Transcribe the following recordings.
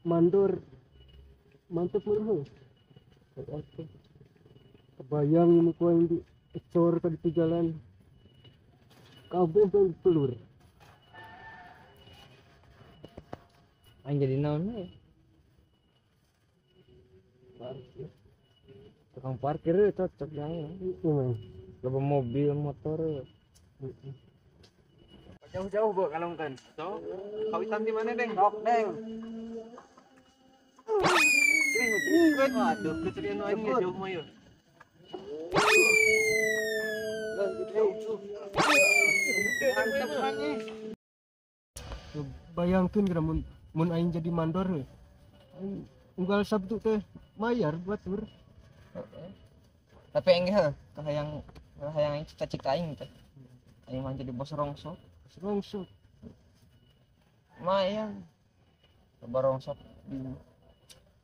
mandor mantep mulu. Kebayang muka yang di ecor ke di jalan. Kabeh yang pelur. Aing jadi naon we? Tukang parkir cocok ya. Memang. Loba mobil, motor. Jauh-jauh bu kalungkan. So, kawitan di mana deng? Sok deng. Waduh, kecerian aing ya jauh mah ya. Mantap kan nih. Bayangkeun kira mun aing jadi mandor we. Aing unggal Sabtu teh mayar batur. Tapi enggak kahayang aing cita-cita aing teh. Aing mah jadi bos rongsok. Rongsok. Lumayan. Coba rongsok di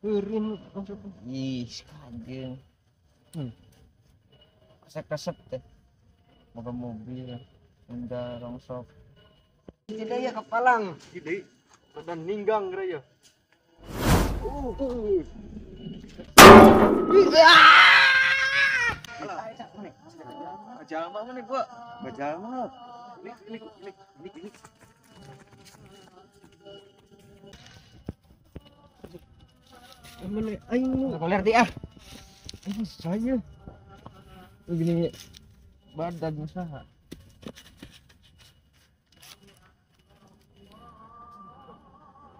Eureun rongsok. ih kajen. Kesep-kesep teh. Moga mobil, Honda rongsok. Tidak ya kepalang. Jadi, dan ninggang kira ya. Bajal mah mana gua? Bajal mah. Lik. Emang aing Koler di ah. ini saya Begini badan usaha.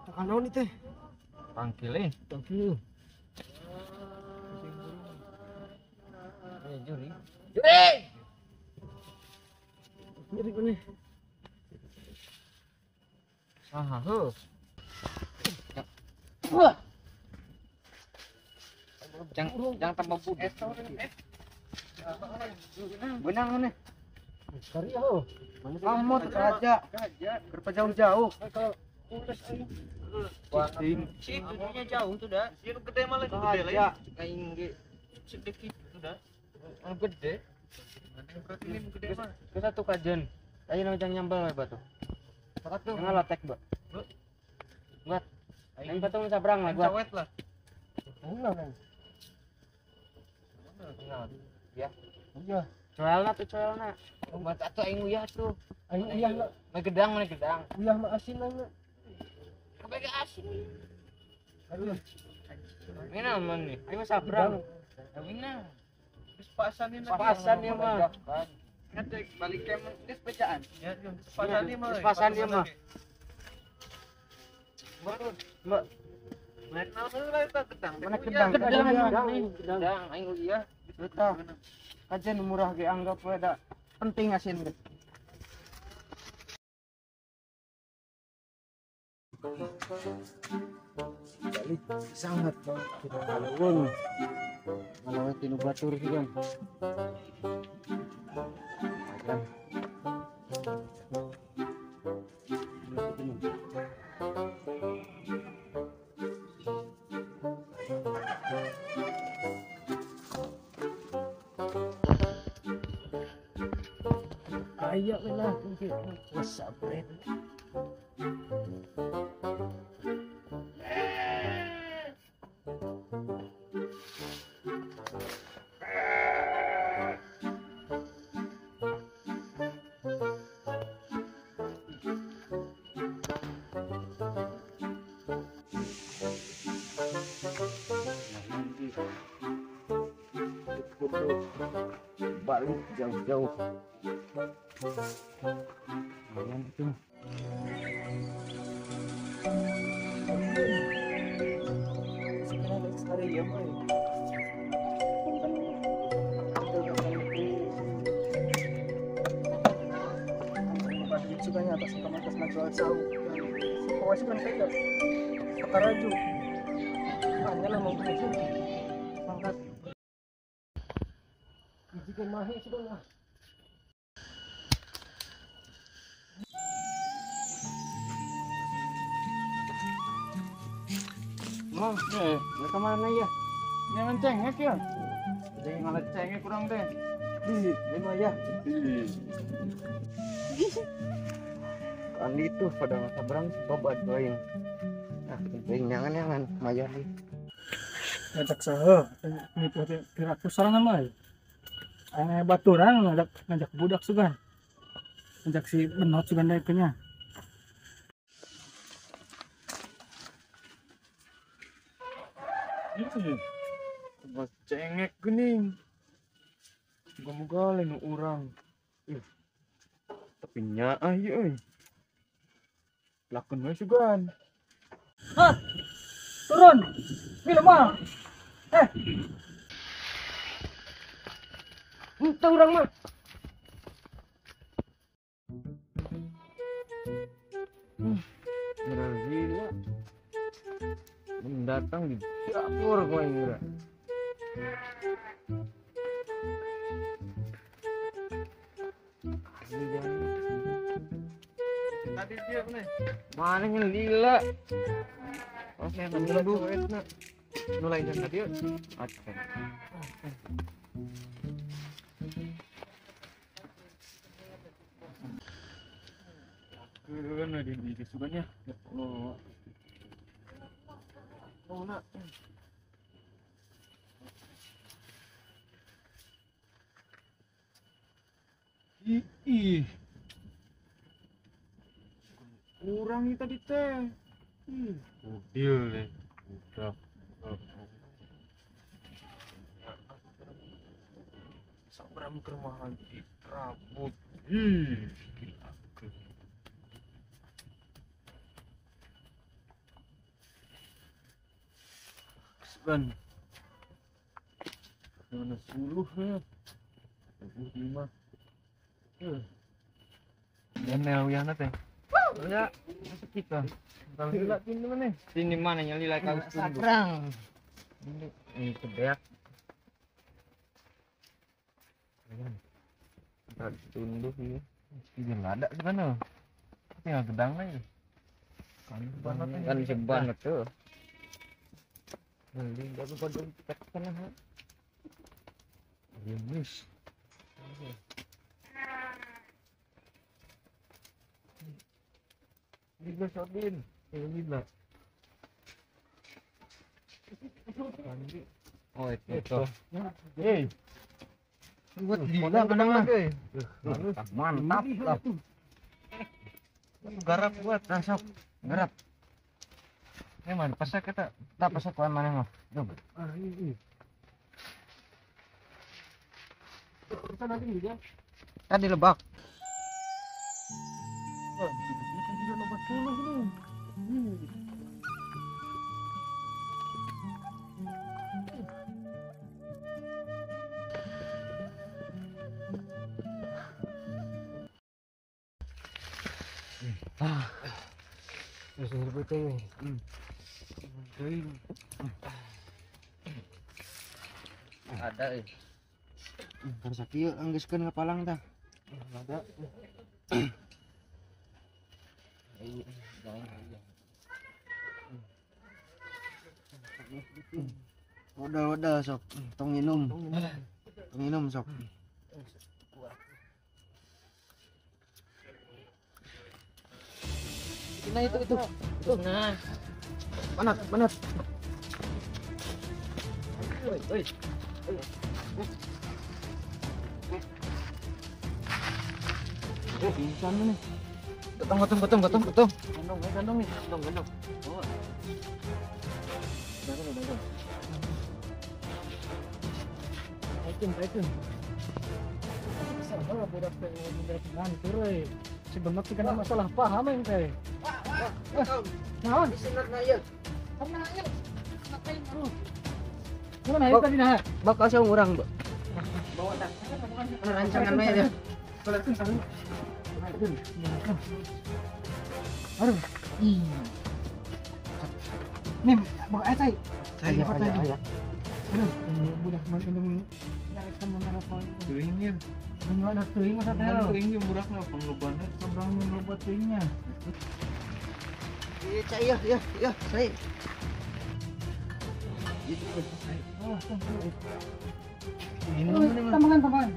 tekan naon teh? Pangkilin. Tangkil. Juri. Nyeri mana? Saha heuh. Jangan tambah budak. Benang mana? Karya ho. Amot raja. Berpejauh-jauh. Kalau ulas aing Si dudunya jauh tuh dah. Sih gede malah gede lah ya. Kain ge sedikit udah. Anu gede. Berarti ini gede mah. Ke satu kajen. Ayo nama jangan nyambal we batu. Sakat tuh. Jangan latek, Mbak. Buat. Aing batu sabrang lah gua. Cawet lah. enggak kan. Ya. Iya, Coelna tuh coelna. Buat atuh aing uyah tuh. aing uyah mah Mana gedang. uyah mah asin aja. Kabeh asin. Aduh, Ini aman nih. Aing mah sabrang. Awina. Pasanin Pasan ya mah. Ngecek balik ke sepedaan. Ya, pasan dia mah. Pasan dia mah. Mbak, Naik naon lah eta gedang. mana gedang? Gedang aing uyah. eta kajen murah ge anggap we da penting asin ge. Balik sangat kita kaleuweung. Mana tinu batur sih kan. Kaya lah mungkin wasapret. Balik jauh-jauh. Lumayan itu. Sekali ya mah. Sukanya atas atas natural jauh. Kawasan kan kayak Pekaraju. Hanya lah mau begitu. Mangkat. Jika mahi sudah lah. Mau, mereka mana ya? Jangan cengek ya. Jadi ngalah cengek kurang deh. Di lima ya. Kan itu pada masa berang babat doing. Nah, Jangan mayani. Ngajak saha, nipu tiraku sorangan mah. Baturan ngajak budak sugan. Ngajak si benot sugan daek nya. Bos cengek gening. Moga-moga lain urang. Tapi nya ieu euy. Lakon we sugan. Hah? Turun. Film mah. Entah urang mah. Gila. Mendatang di dapur gua ini. Tadi dia nih. Mana yang lila? Oke, nunggu. Mulai dari tadi. Oke. Kan ada di suganya. Oh, nak. Ih. Kurang nih tadi teh. Udil deh. Udah. Sabram ke rumahan di rambut. Seban. Mana 10 ya? 25. Dan lewiyana teh. Ya, masuk kita. Kalau lila ini mana? Sini mana yang lila kau tunduk? Sakrang. Ini kedeak. Tak tunduk ya. Ini ada sebenarnya. Tinggal gedang aja. Kan seban tuh. Nanti jago pada kita sana. Yes. Ini sodin, ini lah. Oh itu. Hei, buat gila mana lagi? Mantap lah. Garap buat rasok, garap. Mana pasak kita, tak pasak kuan mana ngah? Coba. Ini. Kita nanti juga. Tadi lebak. Ada kan sakieu anggeuskeun ngapalang tah. Ada. Wadah sok, tong minum. Tong minum sok. Nah itu. Nah. Manat. Oi. Pingsan nih. Gotong. Gandong nih. Oh. Aikin. Salah budak ngantur euy. Si bener sih kan masalah paham yang teh. Naon? Disenatna ieu. Karena ieu. Ngapain baru? Mana ieu tadi nah? Bakal sia urang, Bu. Bawa tak. Rancangan mah ya. Kolatin kan. Aduh. Nih, bawa air saya. Saya. Aduh, budak mandung. Nyarikan mana apa? Teuingnya. Mun ada teuing masa teh. Teuing ge murakna panglobanna. Sabrang loba teuingnya. Iya, saya. Ini tambahan.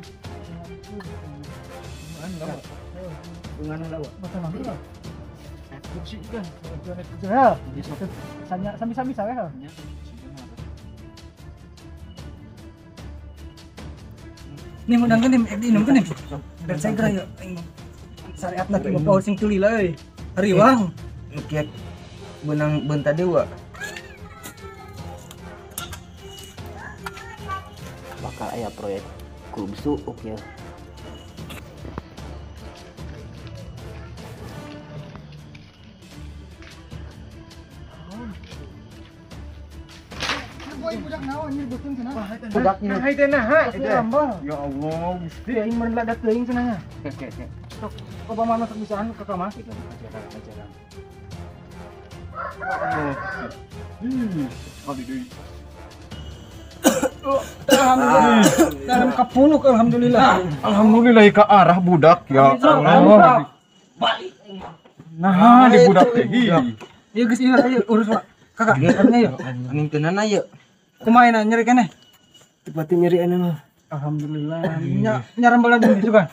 Bungan lawa. Masa mana? Bersih kan. Ya. Sanya sambil-sambil saya. Nih mudang kan nih, minum kan nih. Dan saya kira ya, syariat lagi mau paus sing tuli lah, hariwang. Kiat benang benta dewa. Bakal aya proyek kubsu ya. Boy budak naon nih betul cenah. Budaknya. Hai teh nah, Itu lambang. Ya Allah, mesti. Dia ingin meledak teuing cenah. Kok pamana perpisahan ke kamar? Ajaran. Alhamdulillah. Dalam kapuluk alhamdulillah. Alhamdulillah ke arah budak ya. Allah. Nah, di budak teh. Iya guys, iya ayo urus Pak. Kakak, karena yuk. Aning tenan ayo. Kumain nyeri kene. Tepati nyeri anu mah. Alhamdulillah. Nyaram bola dulu juga.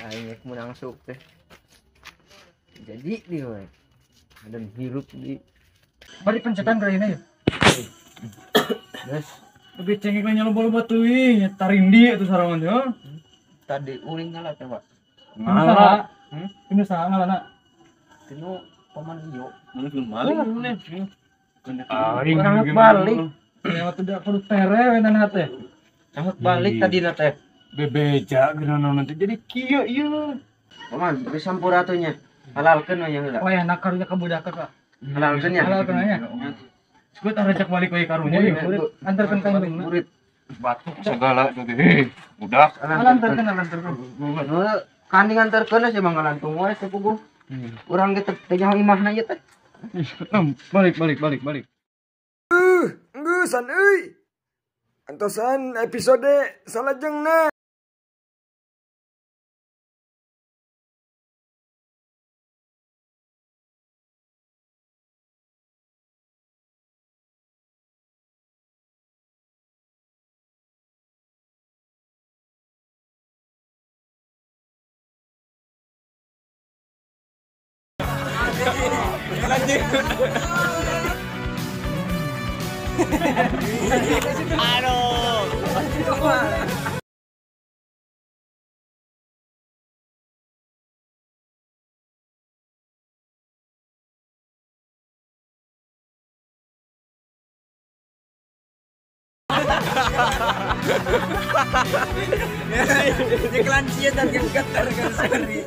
Aing menang sok teh. Jadi dia we. Ada hirup di Bari pencetan kali ini ya. gas. Lebih cengik lah nyolong teuing, tarindi itu sarangan ya. Tadi uling ngalah coba. Ngalah. Ini salah ngalah. Tinu paman iyo. Ingat balik. Ya tidak perlu tere wenan hate. Cangak balik tadi na teh. Bebeja geuna nanti jadi kieu ieu. Paman, beri sampur atunya. Halalkeun we yang heula. Oh ya nak karunya ke budak Kak. Halalkeun ya. Halal kenanya. Sebut arajak balik we karunya ya. Antarkan ka indung. Murid Batuk segala tadi. Budak. Antarkan. Nu kanding antarkeun sih mangalantung we sepuguh. Urang ge teh nyaho imahna ieu teh. Balik. Ngeusan euy. Antosan episode salajengna. Iklan sia dan yang gatar kan sorry.